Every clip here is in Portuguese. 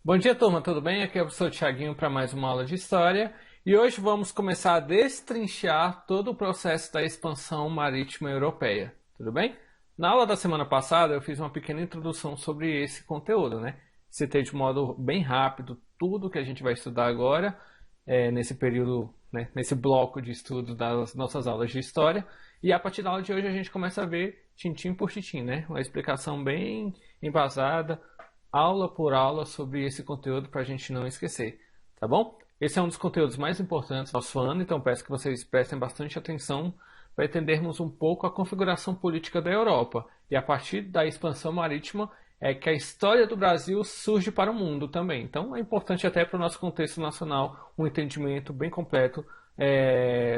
Bom dia, turma, tudo bem? Aqui é o professor Thiaguinho para mais uma aula de História e hoje vamos começar a destrinchar todo o processo da expansão marítima europeia, tudo bem? Na aula da semana passada eu fiz uma pequena introdução sobre esse conteúdo, né? Citei de modo bem rápido tudo que a gente vai estudar agora, nesse período, né, nesse bloco de estudo das nossas aulas de História, e a partir da aula de hoje a gente começa a ver tintim por tintim, né? Uma explicação bem embasada, aula por aula sobre esse conteúdo para a gente não esquecer, tá bom? Esse é um dos conteúdos mais importantes do nosso ano, então peço que vocês prestem bastante atenção para entendermos um pouco a configuração política da Europa. E a partir da expansão marítima é que a história do Brasil surge para o mundo também. Então é importante até para o nosso contexto nacional um entendimento bem completo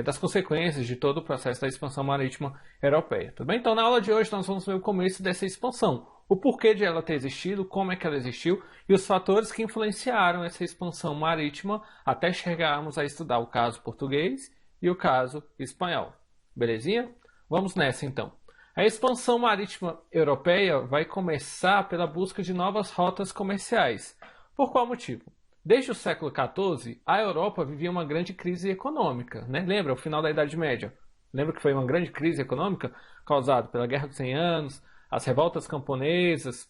das consequências de todo o processo da expansão marítima europeia. Tudo bem? Então na aula de hoje nós vamos ver o começo dessa expansão, o porquê de ela ter existido, como é que ela existiu e os fatores que influenciaram essa expansão marítima até chegarmos a estudar o caso português e o caso espanhol. Belezinha? Vamos nessa então. A expansão marítima europeia vai começar pela busca de novas rotas comerciais. Por qual motivo? Desde o século XIV, a Europa vivia uma grande crise econômica, né? Lembra, o final da Idade Média? Lembra que foi uma grande crise econômica causada pela Guerra dos 100 Anos, as revoltas camponesas,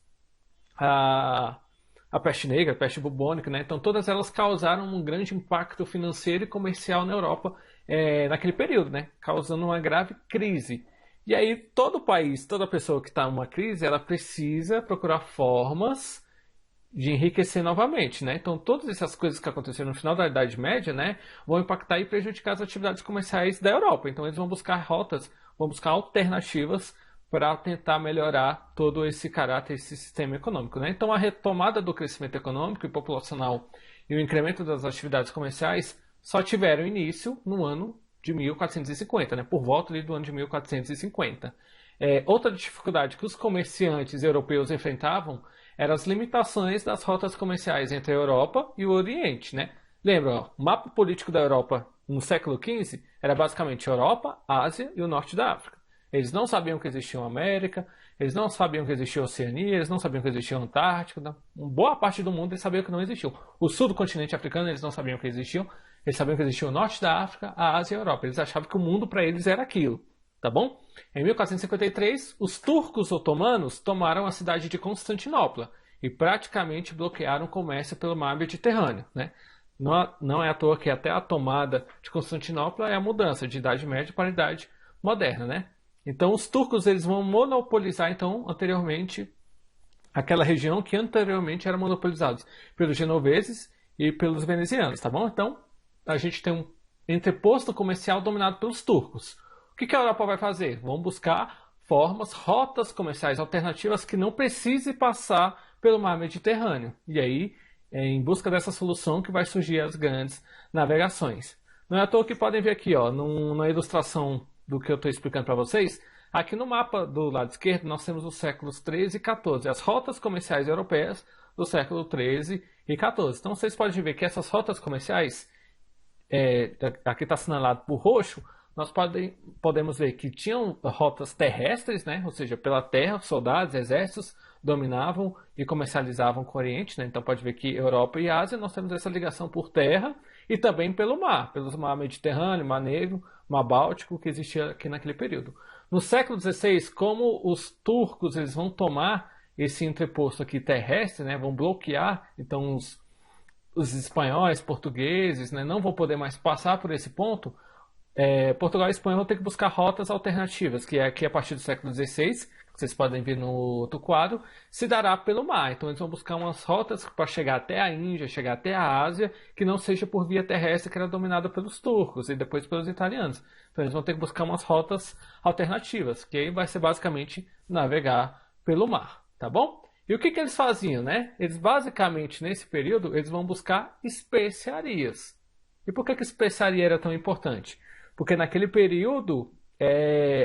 a, a peste negra, a peste bubônica, né? Então todas elas causaram um grande impacto financeiro e comercial na Europa naquele período, né? Causando uma grave crise. E aí todo país, toda pessoa que está em uma crise, ela precisa procurar formas de enriquecer novamente, né? Então todas essas coisas que aconteceram no final da Idade Média, né, vão impactar e prejudicar as atividades comerciais da Europa. Então eles vão buscar rotas, vão buscar alternativas para tentar melhorar todo esse caráter, esse sistema econômico, né? Então a retomada do crescimento econômico e populacional e o incremento das atividades comerciais só tiveram início no ano de 1450, né? Por volta ali do ano de 1450. Outra dificuldade que os comerciantes europeus enfrentavam eram as limitações das rotas comerciais entre a Europa e o Oriente, né? Lembra, ó, o mapa político da Europa no século XV era basicamente Europa, Ásia e o norte da África. Eles não sabiam que existia uma América, eles não sabiam que existia a Oceania, eles não sabiam que existia a Antártica. Uma boa parte do mundo eles sabiam que não existiam. O sul do continente africano eles não sabiam que existiam, eles sabiam que existia o norte da África, a Ásia e a Europa. Eles achavam que o mundo para eles era aquilo, tá bom? Em 1453, os turcos otomanos tomaram a cidade de Constantinopla e praticamente bloquearam o comércio pelo mar Mediterrâneo, né? Não é à toa que até a tomada de Constantinopla é a mudança de Idade Média para a Idade Moderna, né? Então os turcos eles vão monopolizar então anteriormente aquela região que anteriormente era monopolizada pelos genoveses e pelos venezianos, tá bom? Então a gente tem um entreposto comercial dominado pelos turcos. O que a Europa vai fazer? Vão buscar formas, rotas comerciais alternativas que não precise passar pelo mar Mediterrâneo. E aí, em busca dessa solução que vai surgir as grandes navegações. Não é à toa que podem ver aqui, ó, na ilustração do que eu estou explicando para vocês, aqui no mapa do lado esquerdo nós temos os séculos 13 e 14, as rotas comerciais europeias do século 13 e 14. Então vocês podem ver que essas rotas comerciais, aqui está assinalado por roxo, nós podemos ver que tinham rotas terrestres, né? Ou seja, pela terra, soldados, exércitos dominavam e comercializavam com o Oriente, né? Então pode ver que Europa e Ásia nós temos essa ligação por terra e também pelo mar, pelo mar Mediterrâneo, Mar Negro, Mar Báltico, que existia aqui naquele período. No século XVI, como os turcos eles vão tomar esse entreposto aqui terrestre, né? Vão bloquear, então os espanhóis, portugueses, né? Não vão poder mais passar por esse ponto. Portugal e Espanha vão ter que buscar rotas alternativas, que é aqui a partir do século XVI, que vocês podem ver no outro quadro, se dará pelo mar. Então eles vão buscar umas rotas para chegar até a Índia, chegar até a Ásia, que não seja por via terrestre, que era dominada pelos turcos e depois pelos italianos. Então eles vão ter que buscar umas rotas alternativas, que aí vai ser basicamente navegar pelo mar, tá bom? E o que eles faziam, né? Eles basicamente, nesse período, eles vão buscar especiarias. E por que especiaria era tão importante? Porque naquele período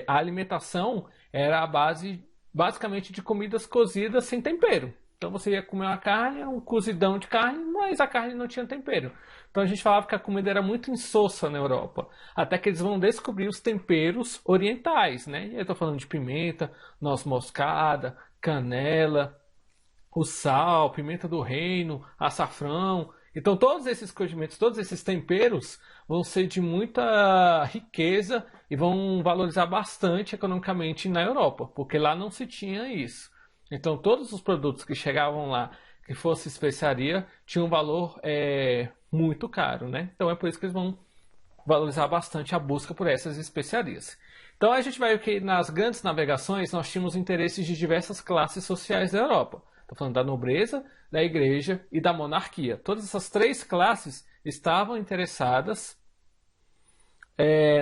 a alimentação era a base basicamente de comidas cozidas sem tempero. Então você ia comer uma carne, um cozidão de carne, mas a carne não tinha tempero. Então a gente falava que a comida era muito insossa na Europa. Até que eles vão descobrir os temperos orientais, né? Eu estou falando de pimenta, noz moscada, canela, o sal, pimenta do reino, açafrão. Então todos esses condimentos, todos esses temperos vão ser de muita riqueza e vão valorizar bastante economicamente na Europa, porque lá não se tinha isso. Então todos os produtos que chegavam lá, que fosse especiaria, tinham um valor muito caro, né? Então é por isso que eles vão valorizar bastante a busca por essas especiarias. Então a gente vai ver que nas grandes navegações nós tínhamos interesses de diversas classes sociais da Europa. Estou falando da nobreza, da igreja e da monarquia. Todas essas três classes estavam interessadas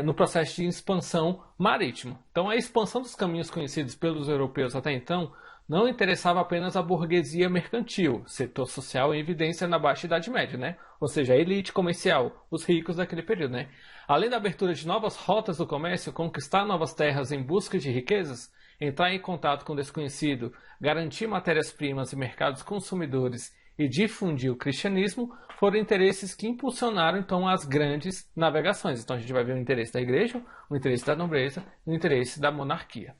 no processo de expansão marítima. Então a expansão dos caminhos conhecidos pelos europeus até então não interessava apenas a burguesia mercantil, setor social em evidência na Baixa Idade Média, né? Ou seja, a elite comercial, os ricos daquele período, né? Além da abertura de novas rotas do comércio, conquistar novas terras em busca de riquezas, entrar em contato com o desconhecido, garantir matérias-primas e mercados consumidores e difundir o cristianismo, foram interesses que impulsionaram então as grandes navegações. Então a gente vai ver o interesse da igreja, o interesse da nobreza e o interesse da monarquia.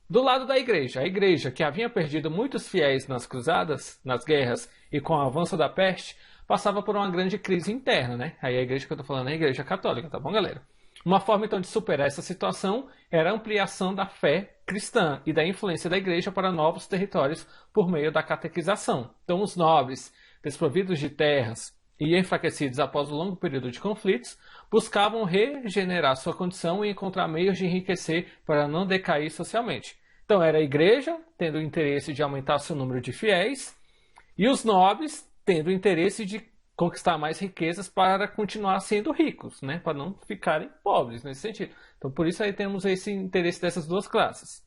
Do lado da igreja, a igreja, que havia perdido muitos fiéis nas cruzadas, nas guerras e com o avanço da peste, passava por uma grande crise interna, né? Aí a igreja que eu estou falando é a igreja católica, tá bom, galera? Uma forma, então, de superar essa situação era a ampliação da fé cristã e da influência da igreja para novos territórios por meio da catequização. Então, os nobres, desprovidos de terras e enfraquecidos após o longo período de conflitos, buscavam regenerar sua condição e encontrar meios de enriquecer para não decair socialmente. Então, era a igreja tendo o interesse de aumentar seu número de fiéis e os nobres tendo o interesse de conquistar mais riquezas para continuar sendo ricos, né? Para não ficarem pobres nesse sentido. Então, por isso aí temos esse interesse dessas duas classes.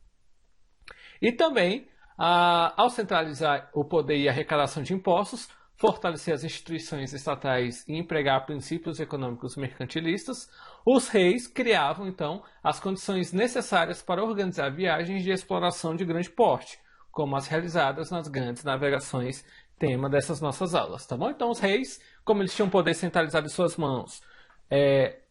E também, ao centralizar o poder e a arrecadação de impostos, fortalecer as instituições estatais e empregar princípios econômicos mercantilistas, os reis criavam, então, as condições necessárias para organizar viagens de exploração de grande porte, como as realizadas nas grandes navegações, tema dessas nossas aulas, tá bom? Então, os reis, como eles tinham poder centralizado em suas mãos,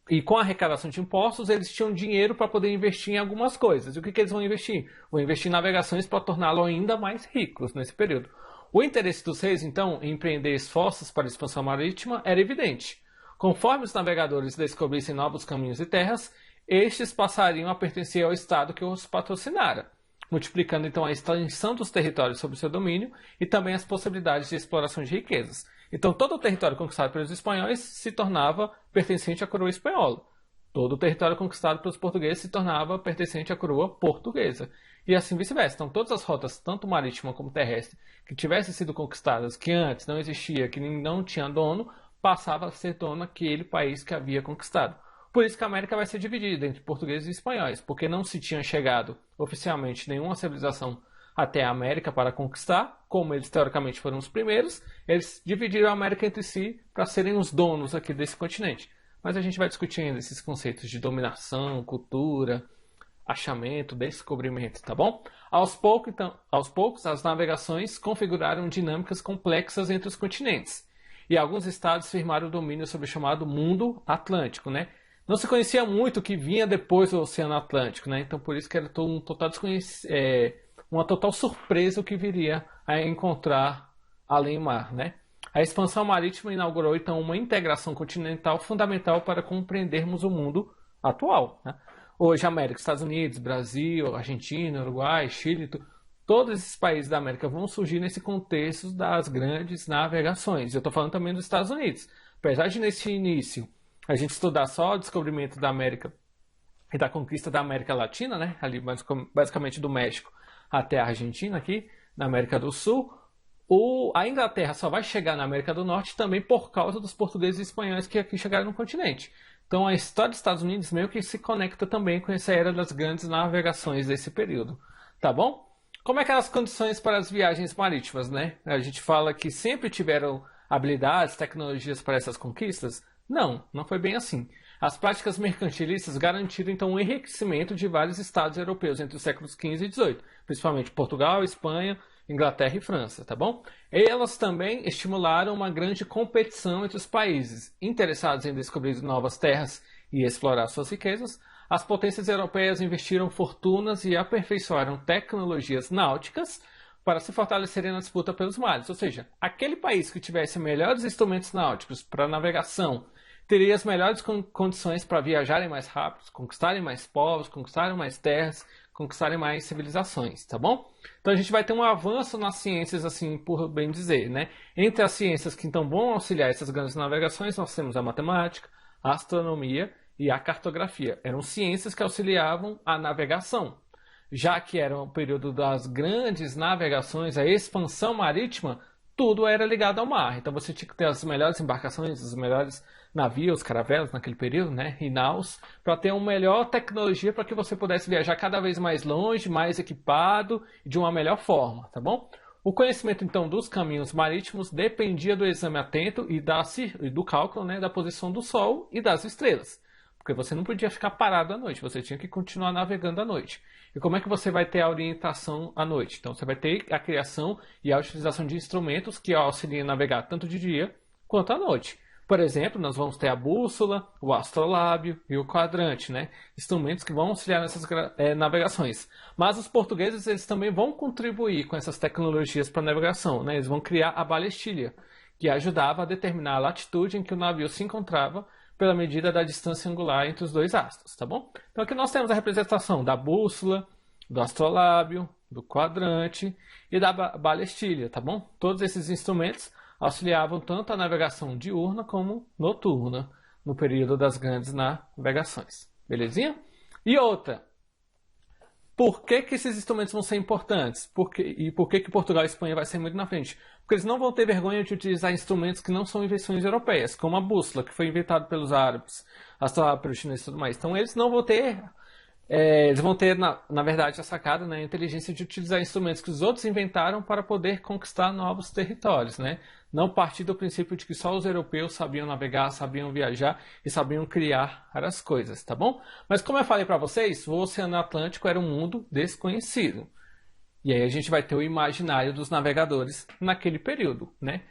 e com a arrecadação de impostos, eles tinham dinheiro para poder investir em algumas coisas. E o que eles vão investir? Vão investir em navegações para torná-lo ainda mais ricos nesse período. O interesse dos reis, então, em empreender esforços para a expansão marítima era evidente. Conforme os navegadores descobrissem novos caminhos e terras, estes passariam a pertencer ao Estado que os patrocinara, multiplicando então a extensão dos territórios sob seu domínio e também as possibilidades de exploração de riquezas. Então todo o território conquistado pelos espanhóis se tornava pertencente à coroa espanhola. Todo o território conquistado pelos portugueses se tornava pertencente à coroa portuguesa. E assim vice-versa. Então todas as rotas, tanto marítima como terrestre, que tivessem sido conquistadas, que antes não existia, que não tinha dono, passava a ser dono daquele país que havia conquistado. Por isso que a América vai ser dividida entre portugueses e espanhóis, porque não se tinha chegado oficialmente nenhuma civilização até a América para conquistar, como eles teoricamente foram os primeiros, eles dividiram a América entre si para serem os donos aqui desse continente. Mas a gente vai discutir ainda esses conceitos de dominação, cultura, achamento, descobrimento, tá bom? Aos poucos, as navegações configuraram dinâmicas complexas entre os continentes. E alguns estados firmaram o domínio sobre o chamado mundo atlântico, né? Não se conhecia muito o que vinha depois do Oceano Atlântico, né? Então por isso que era uma total surpresa o que viria a encontrar além mar, né? A expansão marítima inaugurou então uma integração continental fundamental para compreendermos o mundo atual, né? Hoje, América, Estados Unidos, Brasil, Argentina, Uruguai, Chile, todos esses países da América vão surgir nesse contexto das grandes navegações. Eu estou falando também dos Estados Unidos. Apesar de nesse início a gente estudar só o descobrimento da América e da conquista da América Latina, né? Ali basicamente do México até a Argentina aqui, na América do Sul, a Inglaterra só vai chegar na América do Norte também por causa dos portugueses e espanhóis que aqui chegaram no continente. Então a história dos Estados Unidos meio que se conecta também com essa era das grandes navegações desse período, tá bom? Como é que eram as condições para as viagens marítimas, né? A gente fala que sempre tiveram habilidades, tecnologias para essas conquistas? Não, não foi bem assim. As práticas mercantilistas garantiram então o enriquecimento de vários estados europeus entre os séculos XV e XVIII, principalmente Portugal, Espanha, Inglaterra e França, tá bom? E elas também estimularam uma grande competição entre os países interessados em descobrir novas terras e explorar suas riquezas. As potências europeias investiram fortunas e aperfeiçoaram tecnologias náuticas para se fortalecerem na disputa pelos mares. Ou seja, aquele país que tivesse melhores instrumentos náuticos para navegação teria as melhores condições para viajarem mais rápido, conquistarem mais povos, conquistarem mais terras, conquistarem mais civilizações, tá bom? Então a gente vai ter um avanço nas ciências, assim, por bem dizer, né? Entre as ciências que então vão auxiliar essas grandes navegações, nós temos a matemática, a astronomia e a cartografia. Eram ciências que auxiliavam a navegação. Já que era o período das grandes navegações, a expansão marítima, tudo era ligado ao mar. Então você tinha que ter as melhores embarcações, os melhores navios, caravelas naquele período, né, e naus, para ter uma melhor tecnologia para que você pudesse viajar cada vez mais longe, mais equipado e de uma melhor forma, tá bom? O conhecimento então dos caminhos marítimos dependia do exame atento e do cálculo, né, da posição do Sol e das estrelas. Porque você não podia ficar parado à noite, você tinha que continuar navegando à noite. E como é que você vai ter a orientação à noite? Então você vai ter a criação e a utilização de instrumentos que auxiliem a navegar tanto de dia quanto à noite. Por exemplo, nós vamos ter a bússola, o astrolábio e o quadrante, né? Instrumentos que vão auxiliar nessas navegações. Mas os portugueses eles também vão contribuir com essas tecnologias para navegação, né? Eles vão criar a balestilha, que ajudava a determinar a latitude em que o navio se encontrava pela medida da distância angular entre os dois astros, tá bom? Então aqui nós temos a representação da bússola, do astrolábio, do quadrante e da balestilha, tá bom? Todos esses instrumentos auxiliavam tanto a navegação diurna como noturna no período das grandes navegações. Belezinha? E outra, por que esses instrumentos vão ser importantes? Por que Portugal e Espanha vai ser muito na frente? Porque eles não vão ter vergonha de utilizar instrumentos que não são invenções europeias, como a bússola, que foi inventada pelos árabes, astrolábio pelos chineses e tudo mais. Então eles não vão ter... eles vão ter, na verdade, a sacada, né, a inteligência de utilizar instrumentos que os outros inventaram para poder conquistar novos territórios, né? Não partir do princípio de que só os europeus sabiam navegar, sabiam viajar e sabiam criar as coisas, tá bom? Mas como eu falei para vocês, o Oceano Atlântico era um mundo desconhecido. E aí a gente vai ter o imaginário dos navegadores naquele período, né?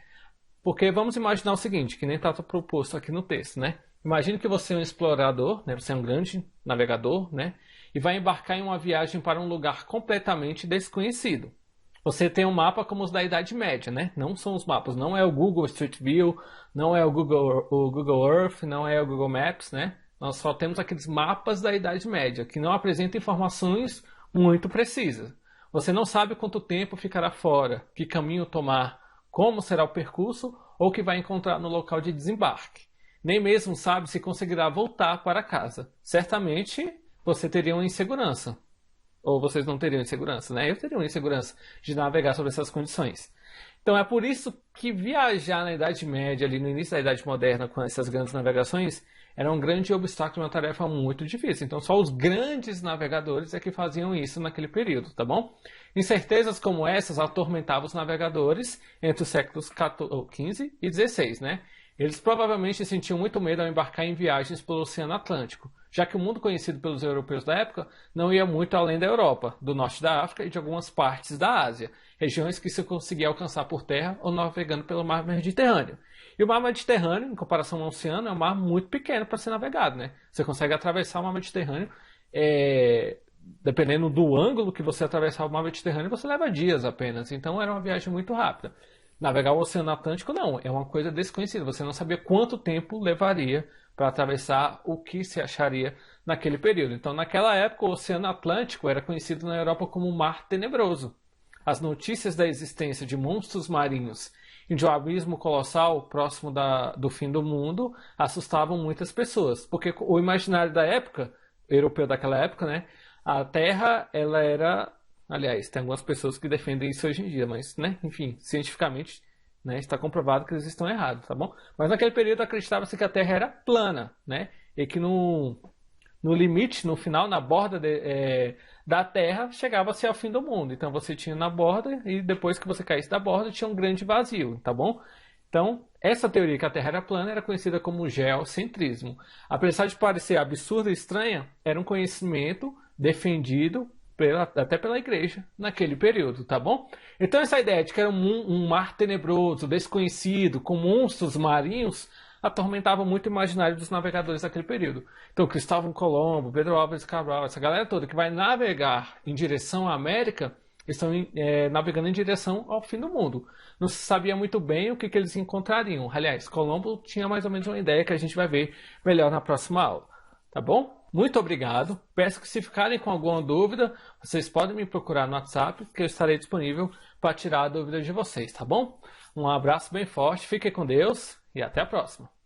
Porque vamos imaginar o seguinte, que nem está proposto aqui no texto, né? Imagine que você é um explorador, né? Você é um grande navegador, né? E vai embarcar em uma viagem para um lugar completamente desconhecido. Você tem um mapa como os da Idade Média, né? Não são os mapas, não é o Google Street View, não é o Google Earth, não é o Google Maps, né? Nós só temos aqueles mapas da Idade Média, que não apresentam informações muito precisas. Você não sabe quanto tempo ficará fora, que caminho tomar, como será o percurso ou o que vai encontrar no local de desembarque. Nem mesmo sabe se conseguirá voltar para casa. Certamente você teria uma insegurança. Ou vocês não teriam insegurança, né? Eu teria uma insegurança de navegar sobre essas condições. Então é por isso que viajar na Idade Média, ali no início da Idade Moderna, com essas grandes navegações, era um grande obstáculo, uma tarefa muito difícil. Então só os grandes navegadores é que faziam isso naquele período, tá bom? Incertezas como essas atormentavam os navegadores entre os séculos XV e XVI, né? Eles provavelmente sentiam muito medo ao embarcar em viagens pelo Oceano Atlântico, já que o mundo conhecido pelos europeus da época não ia muito além da Europa, do norte da África e de algumas partes da Ásia, regiões que se conseguia alcançar por terra ou navegando pelo mar Mediterrâneo. E o mar Mediterrâneo, em comparação ao oceano, é um mar muito pequeno para ser navegado, né? Você consegue atravessar o mar Mediterrâneo, dependendo do ângulo que você atravessar o mar Mediterrâneo, você leva dias apenas, então era uma viagem muito rápida. Navegar o Oceano Atlântico não, é uma coisa desconhecida, você não sabia quanto tempo levaria para atravessar o que se acharia naquele período. Então, naquela época, o Oceano Atlântico era conhecido na Europa como o Mar Tenebroso. As notícias da existência de monstros marinhos e de um abismo colossal próximo do fim do mundo assustavam muitas pessoas, porque o imaginário da época, europeu daquela época, né, a Terra, ela era... Aliás, tem algumas pessoas que defendem isso hoje em dia, mas, né, enfim, cientificamente, né, está comprovado que eles estão errados, tá bom? Mas naquele período acreditava-se que a Terra era plana, né? E que no limite, no final, na borda da Terra, chegava-se ao fim do mundo. Então você tinha na borda e depois que você caísse da borda tinha um grande vazio, tá bom? Então, essa teoria que a Terra era plana era conhecida como geocentrismo. Apesar de parecer absurda e estranha, era um conhecimento defendido até pela igreja naquele período, tá bom? Então essa ideia de que era um mar tenebroso, desconhecido, com monstros marinhos, atormentava muito o imaginário dos navegadores daquele período. Então Cristóvão Colombo, Pedro Álvares Cabral, essa galera toda que vai navegar em direção à América, estão navegando em direção ao fim do mundo. Não se sabia muito bem o que eles encontrariam. Aliás, Colombo tinha mais ou menos uma ideia que a gente vai ver melhor na próxima aula. Tá bom? Muito obrigado. Peço que se ficarem com alguma dúvida, vocês podem me procurar no WhatsApp, que eu estarei disponível para tirar a dúvida de vocês, tá bom? Um abraço bem forte, fiquem com Deus e até a próxima.